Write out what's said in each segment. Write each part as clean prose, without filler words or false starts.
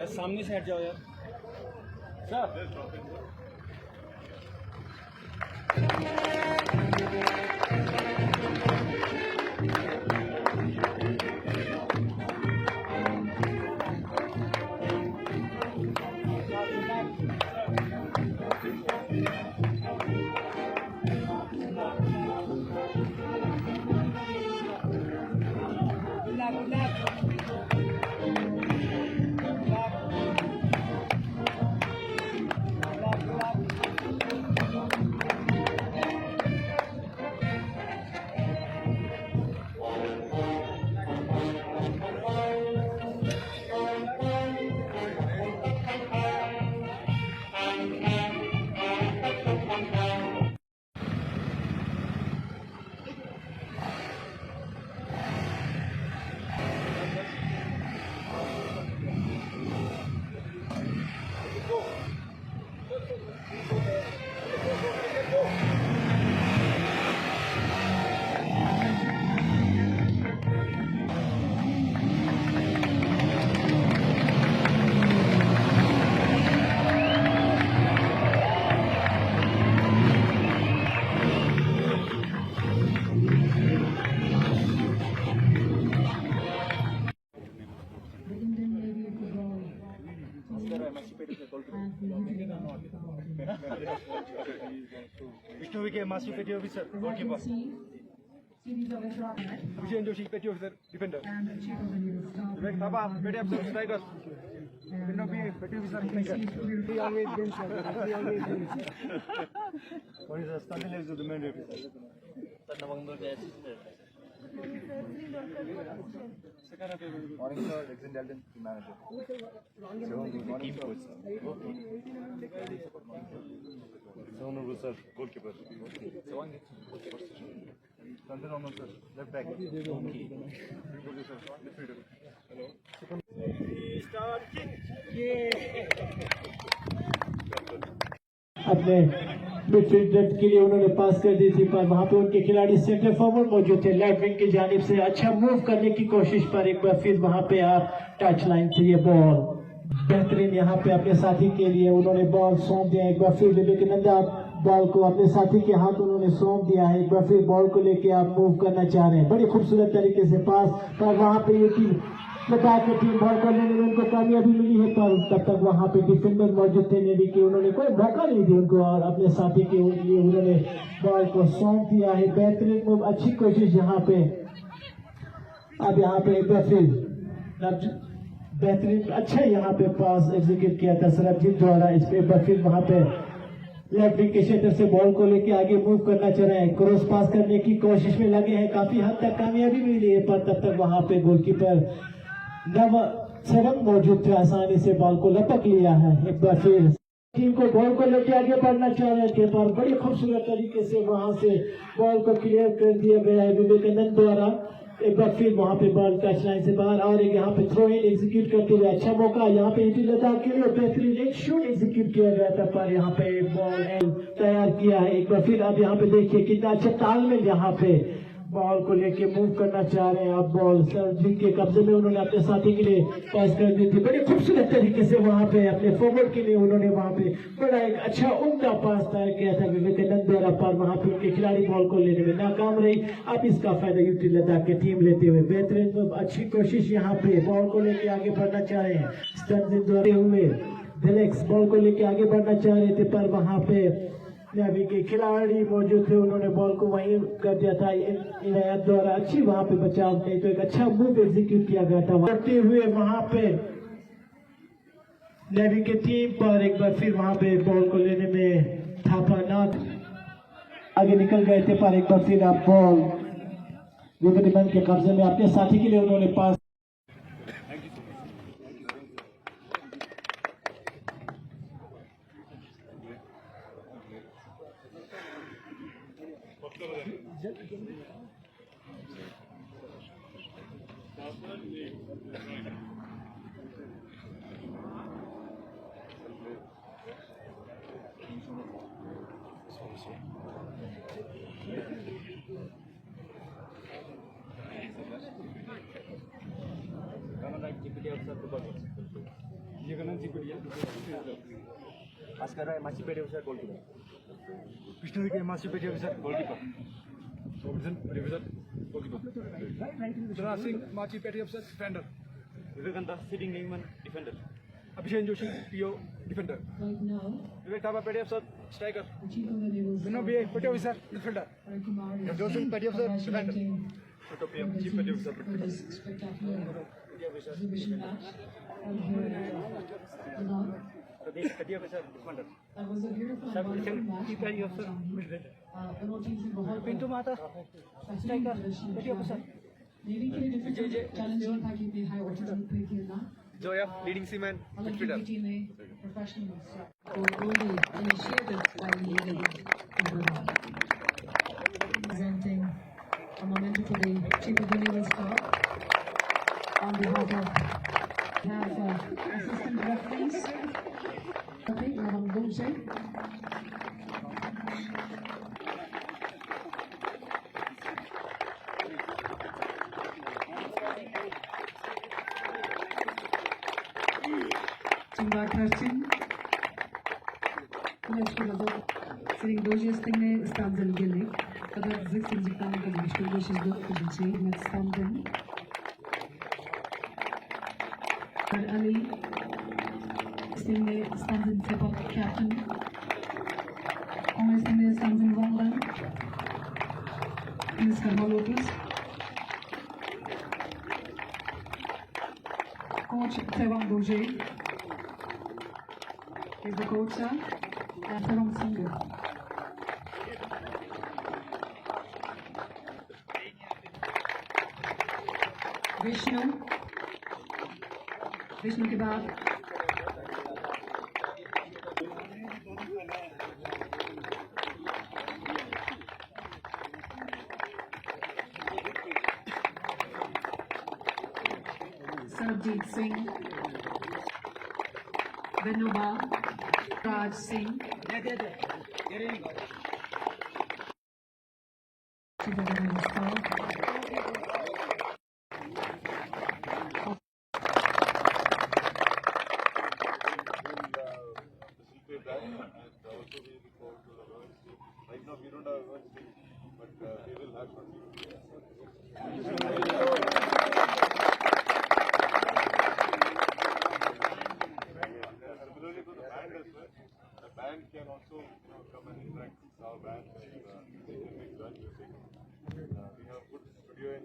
सामने से हट जाओ यार sir. Master Petty Officer, goalkeeper. Vijay Joshi, Petty Officer, defender. Vivek Thapa, Petty Officer, striker. Vinno P, Petty Officer, striker. He always wins, he always wins. What is the standing legs of the main officer? Morning sir, Dixon Dalton, team manager. Team coach sir. Sono sir, goalkeeper. Sanjay Rama sir, left back. Okay. Hello. अपने midfielder के लिए उन्होंने पास कर दी थी, पर वहां पे उनके खिलाड़ी सेंटर फॉरवर्ड मौजूद थे। लेफ्ट विंग की जानिब से अच्छा मूव करने की कोशिश पर एक बार फिर वहां पे आप टच लाइन से ये बॉल बेहतरीन यहाँ पे अपने साथी के लिए उन्होंने बॉल सौंप दिया। एक बार फिर विवेकानंदा बॉल को अपने साथी के हाथ उन्होंने सौंप दिया है। एक बार फिर बॉल को लेके आप मूव करना चाह रहे हैं, बड़ी खूबसूरत तरीके से पास, पर वहां पे ये टीम लद्दाख की टीम बॉल करने में उनको कामयाबी मिली है, पर तब तक वहां पे डिफेंडर मौजूद थे नेवी के, उन्होंने कोई मौका नहीं दिया उनको और अपने साथी के लिए उन्होंने बॉल को सौंप दिया है। बेहतरीन मूव, अच्छी कोशिश यहाँ पे। अब यहाँ पे एक बार फिर बेहतरीन अच्छा यहाँ पे पास एग्जीक्यूट किया था सरबजीत द्वारा। इस पे एक बार फिर वहां पे लेफ्ट विंग के क्षेत्र से बॉल को लेके आगे मूव करना चाह रहे हैं, क्रॉस पास करने की कोशिश में लगे हैं, काफी हद तक कामयाबी मिली है, पर तब तक वहां पे गोलकीपर सेवन मौजूद थे, आसानी से बॉल को लपक लिया है। एक बार फिर टीम को बॉल को लेके आगे बढ़ना चाह रहे थे, पर बड़ी खूबसूरत तरीके से वहां से बॉल को क्लियर कर दिया गया है विवेकानंद द्वारा। एक बार फिर वहां पे बॉल टच लाइन से बाहर और एक यहाँ पे थ्रो इन एग्जीक्यूट करते हुए अच्छा मौका यहाँ पे यूटी लद्दाख के लिए बेहतरीन एक शॉट एग्जीक्यूट किया गया था, पर यहाँ पे बॉल तैयार किया है। एक बार फिर अब यहाँ पे देखिए कितना अच्छा तालमेल यहाँ पे बॉल को लेके मूव करना चाह रहे हैं। अब बॉल सरजीत के कब्जे में उन्होंने अपने साथी के लिए पास कर दी थी, बड़ी खूबसूरत तरीके से वहां पे अपने फॉरवर्ड के लिए उन्होंने वहां पे बड़ा एक अच्छा उम्दा पास तय किया था विवेकानंद द्वारा, पर वहां पे उनके खिलाड़ी बॉल को लेने में नाकाम रही। अब इसका फायदा यूटी लद्दाख की टीम लेते हुए बेहतरीन अच्छी कोशिश यहाँ पे बॉल को लेके आगे बढ़ना चाह रहे हैं। स्टंजिन द्वारा हुए दिलेक्स बॉल को लेके आगे बढ़ना चाह रहे थे, पर वहां पे नेवी के खिलाड़ी मौजूद थे, उन्होंने बॉल को वहीं कर दिया था इनायत द्वारा। अच्छी वहां पे बचाव नहीं तो एक अच्छा मूव एग्जीक्यूट किया गया था करते हुए वहां पे नेवी की टीम पर। एक बार फिर वहां पे बॉल को लेने में थापा नाथ आगे निकल गए थे, पर एक बार फिर आप बॉल विवेकानंद के कब्जे में अपने साथी के लिए उन्होंने पास ये करना जी बढ़िया पास कर रहा है माची petty officer goalkeeper Krishna K मासी petty officer goalkeeper officer officer goalkeeper जरा सिंह माची petty officer defender Vivekananda sitting wingman defender Abhishek Joshi PO defender Vivek Thapa petty officer striker Vinod B petty officer defender Joshi petty officer defender तो PM chief petty officer Pradesh petty officer defender सब chief petty officer Pintu माता striker petty officer Zoya leading seaman midfielder presenting a memento to the Chief of the Naval Staff on behalf of we have assistant referees. Okay, Madam Gulse. Embarked Singh. Let's go to sitting Doji's thing ne stands in Gilly. Other existing Japan distinguishes the agency with Stanton. Ali Stingray stands in Sepak captain. Congress Stingray stands in Wangban. Ms. Karma Lopez. Coach Sewang Doje is the coach, sir. And Sarong Singh. Vishnu के बाद Sarabjit Singh, Vinoba, Raj Singh, Right now we don't have one thing, but we will have one. Similarly to the band as well, the band can also come and interact with our band and they can make done music. We have good studio in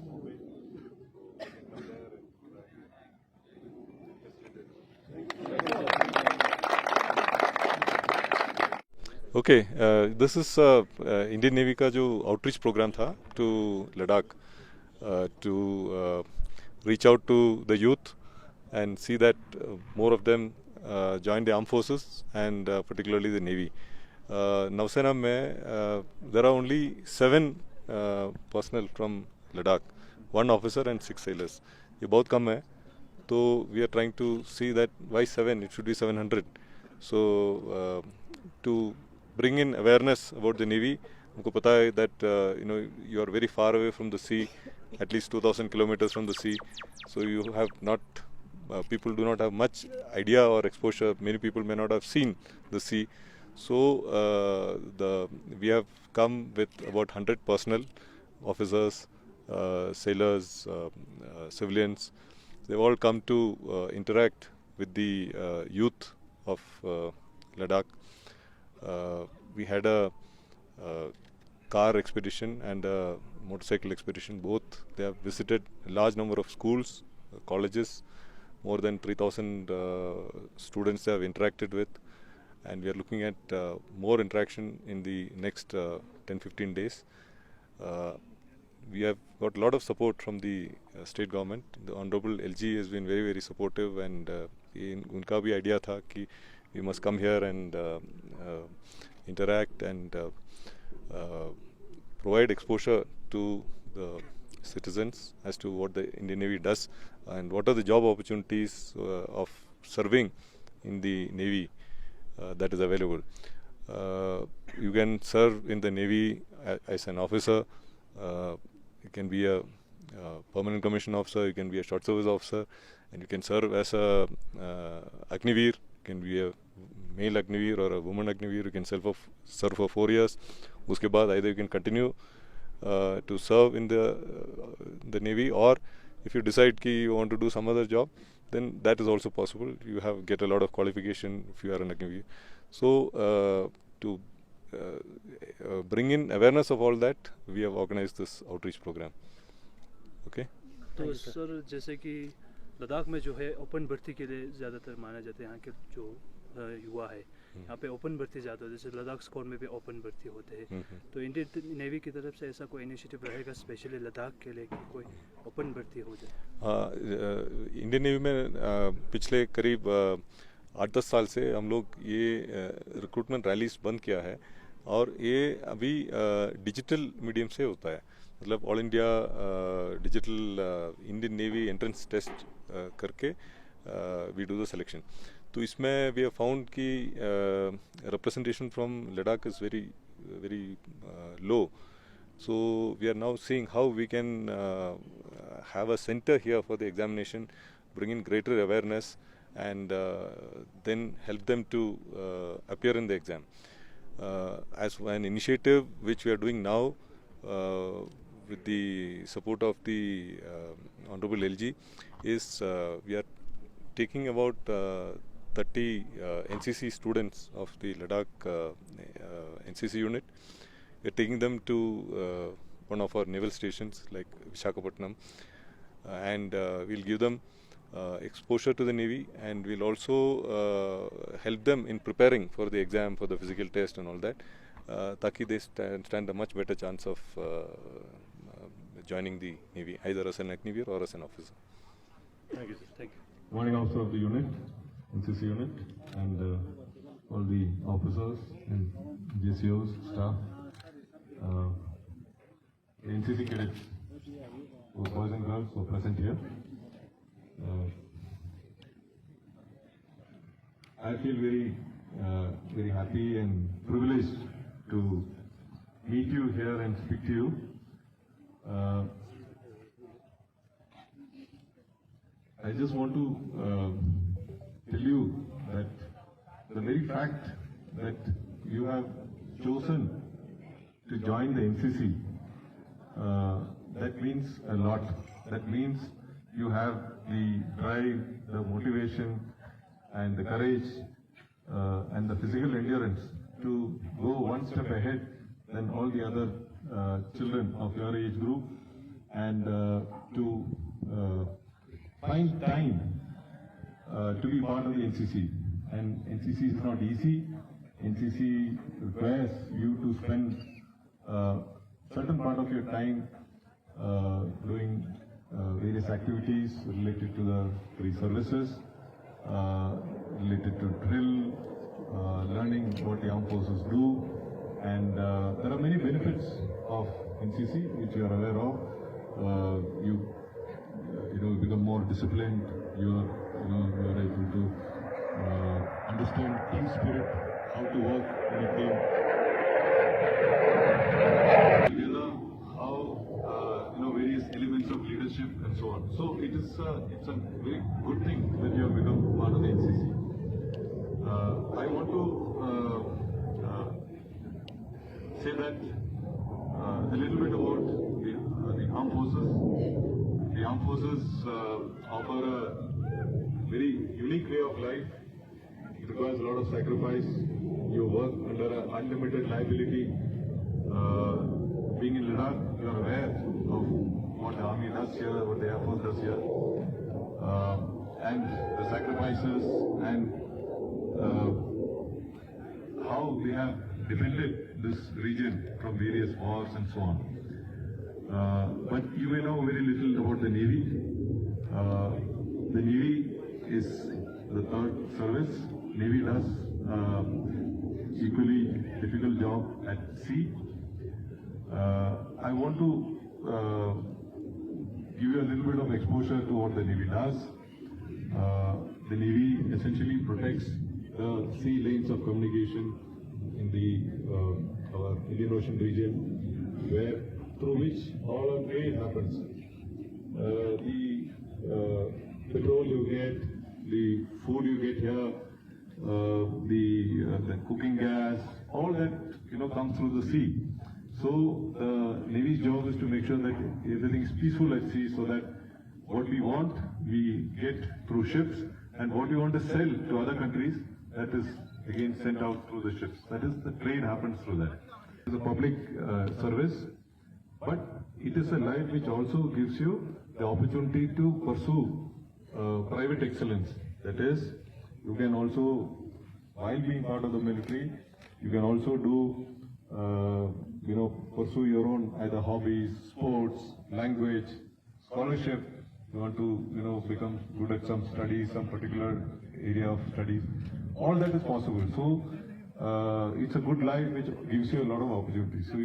Mumbai, so we can come there and Okay, this is Indian Navy का जो outreach program था to Ladakh to reach out to the youth and see that more of them join the armed forces and particularly the Navy. Nausena में there are only 7 personnel from Ladakh, 1 officer and 6 sailors. ये बहुत कम है, तो we are trying to see that why 7? It should be 700. So to bring in awareness about the Navy. हमको पता है that you are very far away from the sea, at least 2,000 kilometers from the sea. So you have not, people do not have much idea or exposure. Many people may not have seen the sea. So we have come with about 100 personnel, officers, sailors, civilians. They've all come to interact with the youth of Ladakh. We had a car expedition and a motorcycle expedition. Both they have visited a large number of schools, colleges, more than 3,000 students they have interacted with, and we are looking at more interaction in the next 10-15 days. We have got a lot of support from the state government. The Honorable LG has been very, very supportive, and उनका भी idea था कि we must come here and interact and provide exposure to the citizens as to what the Indian Navy does and what are the job opportunities of serving in the Navy that is available. You can serve in the Navy as an officer. You can be a permanent commission officer, you can be a short service officer, and you can serve as a Agniveer. You can be a male Agniveer or a woman Agniveer. You can serve for 4 years. Uske baad either you can continue to serve in the Navy, or if you decide ki you want to do some other job, then that is also possible. You get a lot of qualification if you are an Agniveer. So to bring in awareness of all that, we have organized this outreach program. Okay. तो sir जैसे कि लद्दाख में जो है open भर्ती के लिए ज़्यादातर माना जाता है, यहाँ के जो युवा है यहाँ पे ओपन भर्ती ज़्यादा होती है, जैसे लद्दाख स्कोर में भी ओपन भर्ती होते हैं। तो इंडियन नेवी की तरफ से ऐसा कोई इनिशिएटिव रहेगा स्पेशली लद्दाख के लिए कि कोई ओपन भर्ती हो जाए? इंडियन नेवी में पिछले करीब 8-10 साल से हम लोग ये रिक्रूटमेंट रैलीज बंद किया है, और ये अभी डिजिटल मीडियम से होता है। मतलब all India digital Indian navy entrance test करके वी डू द सिलेक्शन। तो इसमें वी हैव फाउंड कि representation from Ladakh is very low. So we are now seeing how we can have a center here for the examination, bring in greater awareness, and then help them to appear in the exam. As an initiative which we are doing now with the support of the Honorable LG is we are taking about 30 NCC students of the Ladakh NCC unit. We are taking them to one of our naval stations like Visakhapatnam, and we'll give them exposure to the Navy, and we'll also help them in preparing for the exam, for the physical test and all that, taki they stand a much better chance of joining the Navy, either as an Agniveer or as an officer. Thank you, sir. Thank you. Morning officer of the unit, NCC unit, and all the officers and JCOs, staff, NCC cadets, boys and girls who are present here. I feel very happy and privileged to meet you here and speak to you. I just want to tell you that the very fact that you have chosen to join the NCC, that means a lot. That means you have the drive, the motivation, and the courage, and the physical endurance to go one step ahead than all the other children of your age group, and to find time to be part of the NCC. And NCC is not easy. NCC requires you to spend certain part of your time doing various activities related to the free services, related to drill, learning what the armed forces do, and there are many benefits of NCC which you are aware of. You become more disciplined. You are able to understand team spirit, how to work in a team together, how various elements of leadership and so on. So it's a very good thing that you have become part of the NCC. I want to say that a little bit about the armed forces. The armed forces offer a very unique way of life. It requires a lot of sacrifice. You work under an unlimited liability. Being in Ladakh, you are aware of what the Army does here, what the Air Force does here, and the sacrifices and how they have defended this region from various wars and so on. But you may know very little about the Navy. The Navy is the third service. Navy does equally difficult job at sea. I want to give you a little bit of exposure to what the Navy does. The Navy essentially protects the sea lanes of communication in our Indian Ocean region, through which all our trade happens. the petrol you get, the food you get here, the cooking gas, all that comes through the sea. So the Navy's job is to make sure that everything is peaceful at sea, so that what we want we get through ships, and what we want to sell to other countries, that is again sent out through the ships. That is, the trade happens through that. It's a public service, but it is a life which also gives you the opportunity to pursue private excellence. That is, you can also, while being part of the military, you can also do, pursue your own either hobbies, sports, language, scholarship. You want to, become good at some studies, some particular area of studies. All that is possible. So, it's a good life which gives you a lot of opportunities. So